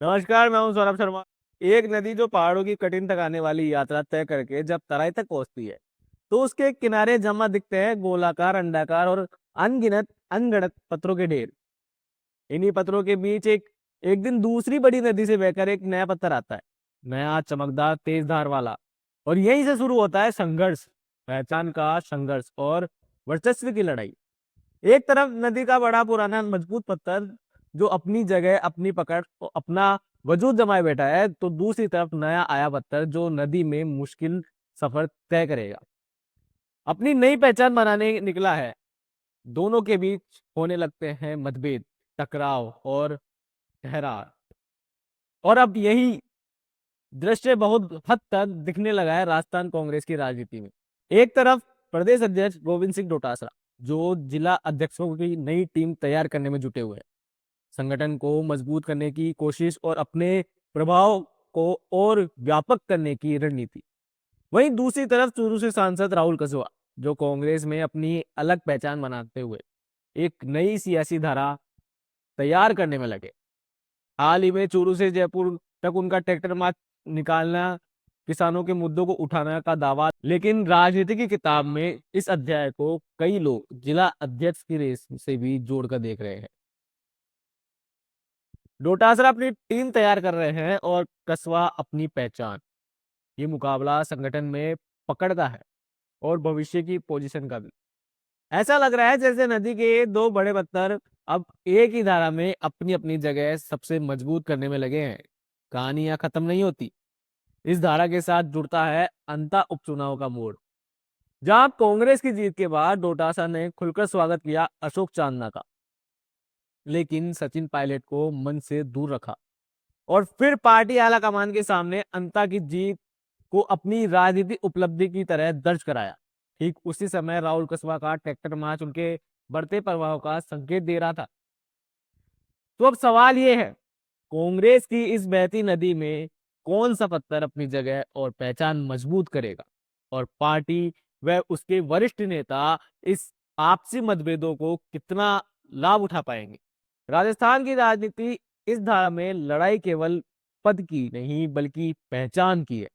नमस्कार, मैं हूं सौरभ शर्मा। एक नदी जो पहाड़ों की कठिन थकाने वाली यात्रा तय करके जब तराई तक पहुंचती है, तो उसके किनारे जमा दिखते हैं गोलाकार, अंडाकार और अनगिनत अनगढ़ंत पत्थरों के ढेर। इन्हीं पत्थरों के बीच एक एक दिन दूसरी बड़ी नदी से बहकर एक नया पत्थर आता है, नया, चमकदार, तेज धार वाला। और यहीं से शुरू होता है संघर्ष, पहचान का संघर्ष और वर्चस्व की लड़ाई। एक तरफ नदी का बड़ा पुराना मजबूत पत्थर जो अपनी जगह, अपनी पकड़ और अपना वजूद जमाए बैठा है, तो दूसरी तरफ नया आया पत्थर जो नदी में मुश्किल सफर तय करेगा, अपनी नई पहचान बनाने निकला है। दोनों के बीच होने लगते हैं मतभेद, टकराव और ठहराव। और अब यही दृश्य बहुत हद तक दिखने लगा है राजस्थान कांग्रेस की राजनीति में। एक तरफ प्रदेश अध्यक्ष गोविंद सिंह डोटासरा, जो जिला अध्यक्षों की नई टीम तैयार करने में जुटे हुए हैं, संगठन को मजबूत करने की कोशिश और अपने प्रभाव को और व्यापक करने की रणनीति। वहीं दूसरी तरफ चूरू से सांसद राहुल कसवा, जो कांग्रेस में अपनी अलग पहचान बनाते हुए एक नई सियासी धारा तैयार करने में लगे। हाल ही में चूरू से जयपुर तक उनका ट्रैक्टर मार्च निकालना, किसानों के मुद्दों को उठाने का दावा। लेकिन राजनीति की किताब में इस अध्याय को कई लोग जिला अध्यक्ष की रेस से भी जोड़कर देख रहे हैं। डोटासरा अपनी टीम तैयार कर रहे हैं और कस्बा अपनी पहचान। ये मुकाबला संगठन में पकड़ का है और भविष्य की पोजीशन का भी। ऐसा लग रहा है जैसे नदी के दो बड़े पत्थर अब एक ही धारा में अपनी अपनी जगह सबसे मजबूत करने में लगे हैं। कहानी यहाँ खत्म नहीं होती। इस धारा के साथ जुड़ता है अंता उपचुनाव का मोड़, जहां कांग्रेस की जीत के बाद डोटासरा ने खुलकर स्वागत किया अशोक चांदना का, लेकिन सचिन पायलट को मन से दूर रखा और फिर पार्टी आला कमान के सामने अंता की जीत को अपनी राजनीतिक उपलब्धि की तरह दर्ज कराया। ठीक उसी समय राहुल कस्बा का ट्रैक्टर मार्च उनके बढ़ते प्रभाव का संकेत दे रहा था। तो अब सवाल ये है, कांग्रेस की इस बहती नदी में कौन सा पत्थर अपनी जगह और पहचान मजबूत करेगा, और पार्टी व उसके वरिष्ठ नेता इस आपसी मतभेदों को कितना लाभ उठा पाएंगे। राजस्थान की राजनीति इस धारा में लड़ाई केवल पद की नहीं बल्कि पहचान की है।